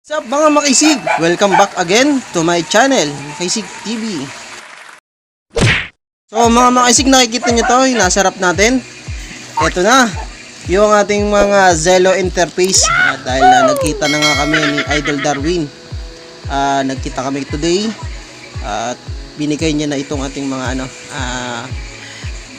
What's up mga makisig? Welcome back again to my channel, Makisig TV. So mga makisig, nakikita nyo to, yung nasa harap natin. Ito na, yung ating mga Zello interface. Dahil nagkita na nga kami ni Idol Darwin. Nagkita kami today. At binigay niya na itong ating mga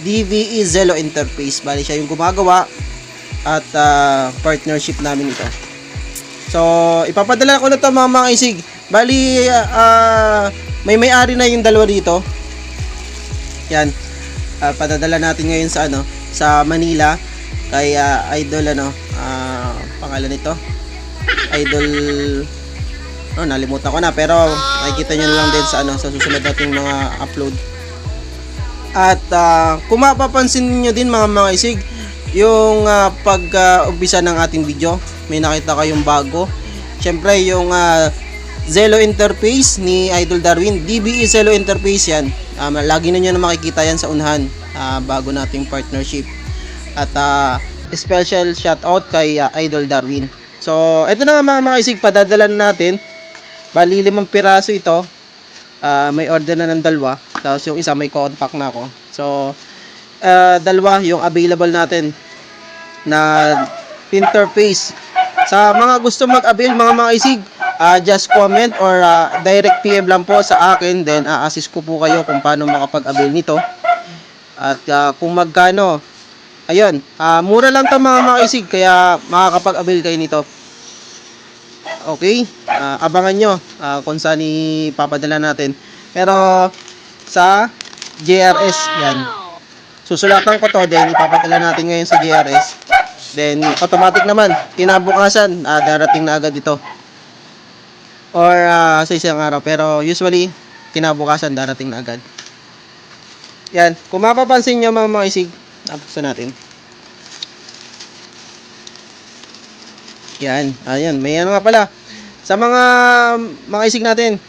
DVE Zello interface. Bali siya yung gumagawa at partnership namin ito. So, ipapadala ko na to mga makisig. Bali, may-ari na yung dalawa dito. Yan. Padadala natin ngayon sa sa Manila kay Idol pangalan nito. Idol nalimutan ko na, pero makikita niyo na lang din sa sa susunod nating mga upload. At kung mapapansin niyo din mga makisig, yung pag-umpisa ng ating video, may nakita kayong bago. Siyempre yung Zello interface ni Idol Darwin, DVE Zello interface yan. Lagi na nyo na makikita yan sa unahan bago nating partnership. At special shoutout kay Idol Darwin. So ito na mga makisig, padadala natin. Bali 5 piraso ito. May order na ng dalawa. Tapos yung isa may contact na ako. So dalawa yung available natin na interface. Sa mga gusto mag-avail mga makisig, just comment or direct PM lang po sa akin, then assist ko po kayo kung paano makapag-avail nito. At kung magkano, ayun, mura lang to mga makisig, kaya makakapag-avail kayo nito. Okay, abangan nyo kung saan ipapadala natin. Pero sa JRS yan, susulatan ko to, then ipapadala natin ngayon sa JRS. Then automatic naman kinabukasan darating na agad ito, or sa isang araw, pero usually kinabukasan darating na agad. Yan, kung mapapansin nyo mga makisig, buksan natin. Yan, ayan, may nga pala sa mga makisig natin,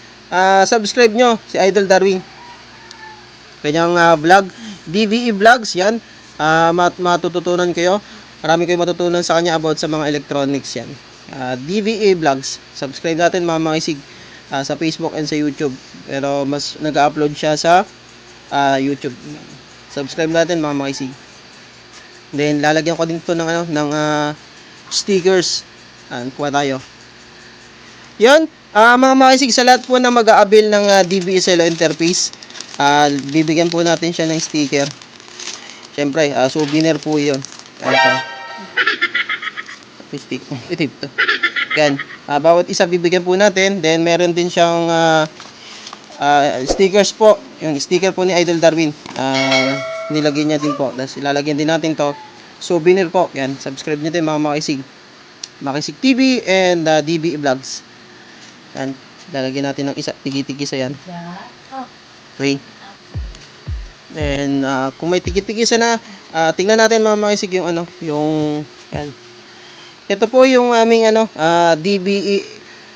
subscribe nyo si Idol Darwin, kanyang vlog, DVE vlogs. Yan, matututunan kayo. Marami kayong matutunan sa kanya about sa mga electronics yan. DVE vlogs. Subscribe natin mga makisig sa Facebook and sa YouTube. Pero mas nag-upload siya sa YouTube. Subscribe natin mga makisig. Then lalagyan ko din ito ng stickers. Kuha tayo. Yan. Mga makisig, sa lahat po na mag-a-avail ng DVE Zello interface, bibigyan po natin siya ng sticker. Siyempre, souvenir po yun. Ito. Yan. Bawat isa bibigyan po natin. Then meron din siyang stickers po. Yung sticker po ni Idol Darwin. Nilagyan niya din po. Tapos ilalagyan din natin to. Souvenir po. Yan. Subscribe niyo din mga makisig. Makisig TV and DVE Vlogs. Yan. Lalagyan natin ng isa. Tigi-tigisa yan. Okay. Then kung may tigi-tigisa na, tingnan natin mga makisig yung yung yan. Ito po yung aming DVE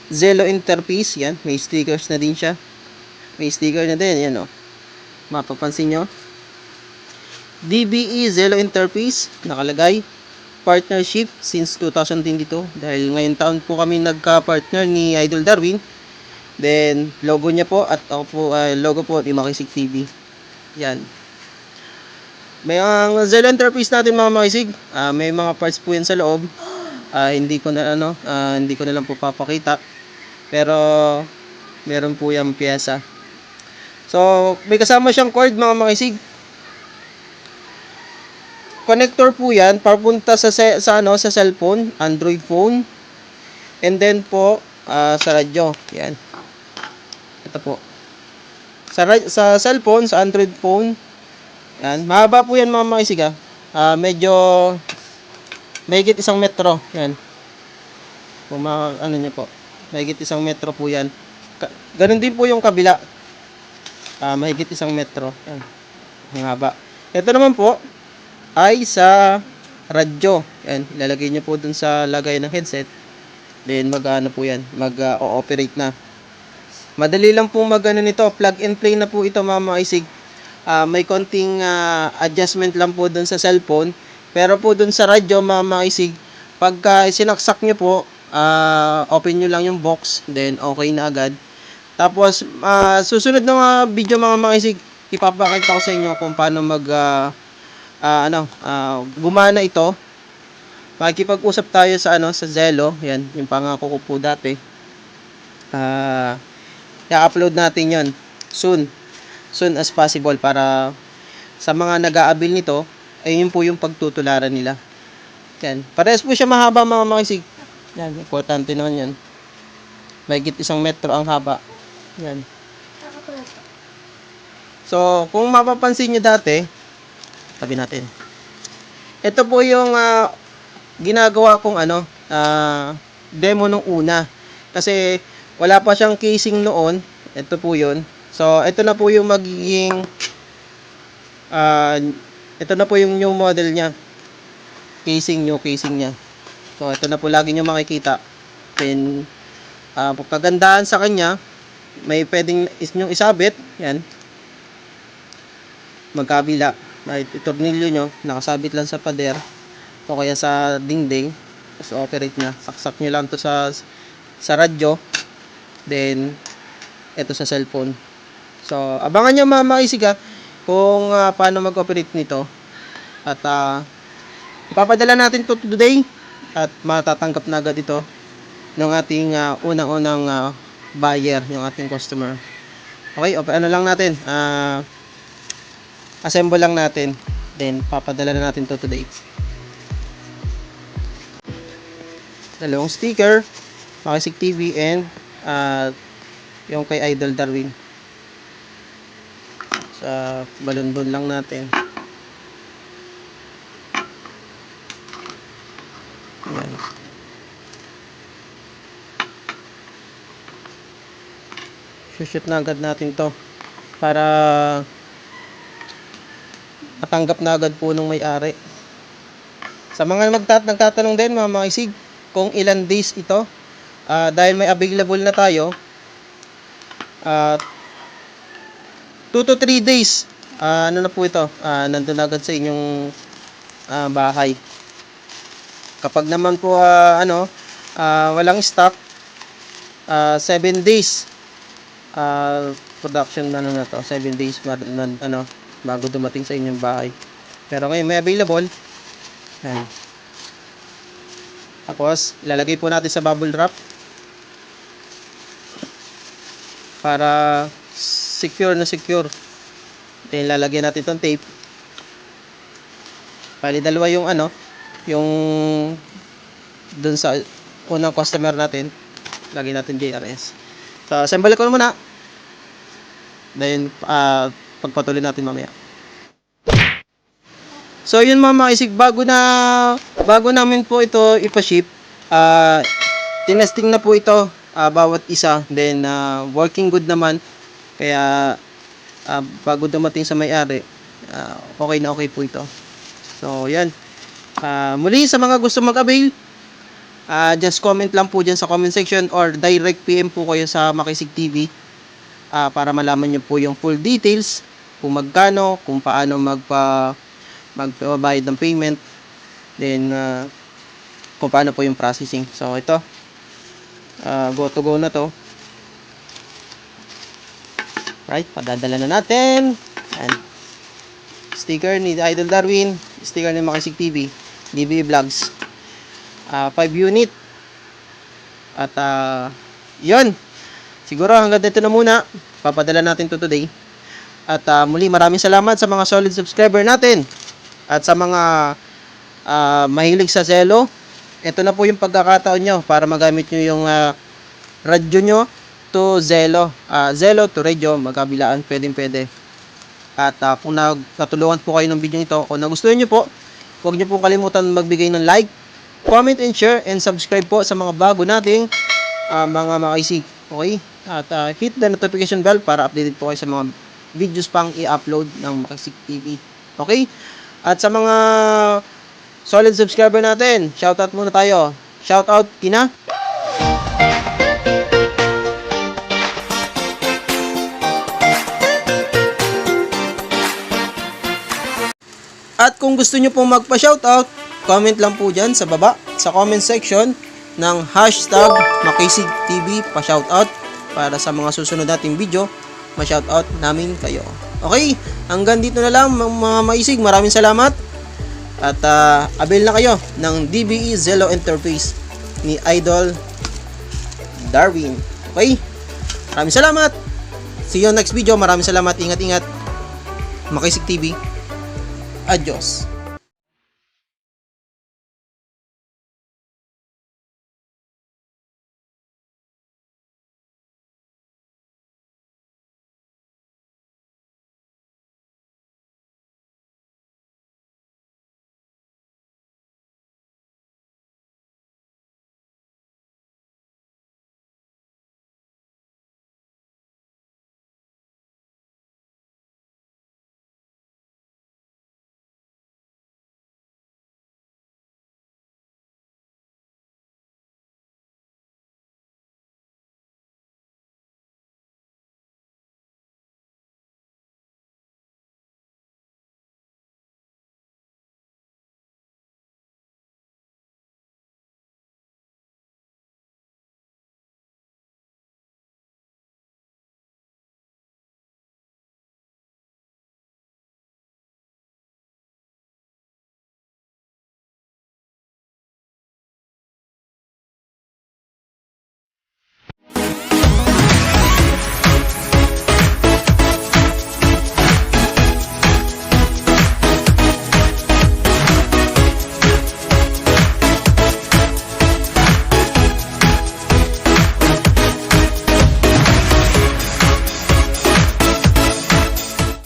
Zello interface. Yan, may stickers na din siya. May sticker na din, yan mapapansin nyo. DVE Zello interface, nakalagay partnership since 2022. Dahil ngayon taon po kami nagka-partner ni Idol Darwin. Then logo niya po, at ako po logo po ni Makisig TV. Yan. May ang Zello interface natin mga makisig, may mga parts po yan sa loob. Hindi ko na lang po papakita, pero meron po yung piyesa. So may kasama siyang cord mga makisig. Connector po yan papunta sa cellphone, Android phone, and then po sa radyo. Yan. Ito po. Sa cellphone, sa Android phone. Yan, mahaba po yan mga makisig medyo mahigit 1 metro. Yan. Kung niyo po, mahigit 1 metro po yan. Ganun din po yung kabila. Mahigit 1 metro. Yan. Mahaba. Ito naman po ay sa radyo. Yan, ilalagay niyo po dun sa lagay ng headset. Then po yan, mag-ooperate na. Madali lang po nito, plug and play na po ito mga makisig. May konting adjustment lang po dun sa cellphone, pero po dun sa radyo mga makisig, pagka sinaksak nyo po, open nyo lang yung box, then okay na agad. Tapos, susunod na mga video mga makisig, ipapakita ko sa inyo kung paano gumana ito. Makikipag-usap tayo sa sa Zello, yan, yung pangako ko po dati. I-upload natin yon soon as possible para sa mga nag-aabil nito, ay yun po yung pagtutularan nila. Yan. Parehas po siya mahaba mga makisig. Yan, importante naman yan. Mahigit 1 metro ang haba. Yan. So, kung mapapansin nyo dati, tabi natin. Ito po yung ginagawa kong demo nung una. Kasi wala pa siyang casing noon. Ito po yun. So, ito na po yung magiging ito na po yung new model niya. New casing niya. So, ito na po lagi nyo makikita. Then, pagkagandahan sa kanya, may pwedeng nyong isabit. Yan. Magkabila. May tornilyo nyo. Nakasabit lang sa pader. O kaya sa dingding. So, operate na. Saksak nyo lang to sa radyo. Then, ito sa cellphone. So, abangan nyo mga makisig kung paano mag-operate nito. At ipapadala natin to today. At matatanggap na agad ito ng ating unang-unang buyer, yung ating customer. Okay, lang natin. Assemble lang natin. Then, papadala na natin to today. Dalawang sticker, Makisig TV, and yung kay Idol Darwin. Sa balon-balon lang natin. Ayan. Shoot na agad natin to para matanggap na agad po ng may-ari. Sa mga nagtatanong din mga makisig kung ilan days ito, dahil may available na tayo, 2 to 3 days na po ito, nandun agad sa inyong bahay. Kapag naman po walang stock, 7 days production na to, 7 days bago dumating sa inyong bahay. Pero ngayon may available. Ayan. Tapos ilalagay po natin sa bubble wrap para secure na secure. Then lalagyan natin itong tape. Bali dalawa yung yung dun sa unang customer natin. Lagyan natin JRS. So assemble ko na muna. Then pagpatuloy natin mamaya. So yun mga makisig, bago namin po ito ipa-ship, tinesting na po ito bawat isa. Then working good naman. Kaya bago dumating sa may-ari, okay na okay po ito. So yan. Muli sa mga gusto mag-avail, just comment lang po dyan sa comment section or direct PM po kayo sa Makisig TV para malaman nyo po yung full details, kung magkano, kung paano magbabayad ng payment, then kung paano po yung processing. So ito, go to go na to. Right, padadala na natin. Ayan. Sticker ni Idol Darwin, sticker ni Makisig TV, DB Vlogs, 5 unit. At yun, siguro hanggang dito na muna. Papadala natin to today. At muli maraming salamat sa mga solid subscriber natin. At sa mga mahilig sa Zello, ito na po yung pagkakataon nyo para magamit nyo yung radyo nyo to Zello. Zello to radio, magkabilaan, pwede. At kung natulungan po kayo ng video nito, kung nagustuhan nyo po, huwag nyo po kalimutan magbigay ng like, comment and share, and subscribe po sa mga bago nating mga makisig. Okay? At hit the notification bell para updated po kayo sa mga videos pang i-upload ng Makisig TV. Okay? At sa mga solid subscriber natin, shoutout muna tayo. Shoutout kina At kung gusto nyo pong magpa-shoutout, comment lang po dyan sa baba, sa comment section. ng hashtag MakisigTV pa-shoutout para sa mga susunod nating video, ma-shoutout namin kayo. Okay, hanggang dito na lang mga maisig. Maraming salamat. At avail na kayo ng DBE Zello interface ni Idol Darwin. Okay? Maraming salamat. See you next video. Maraming salamat. Ingat-ingat. Makisig TV. Adios.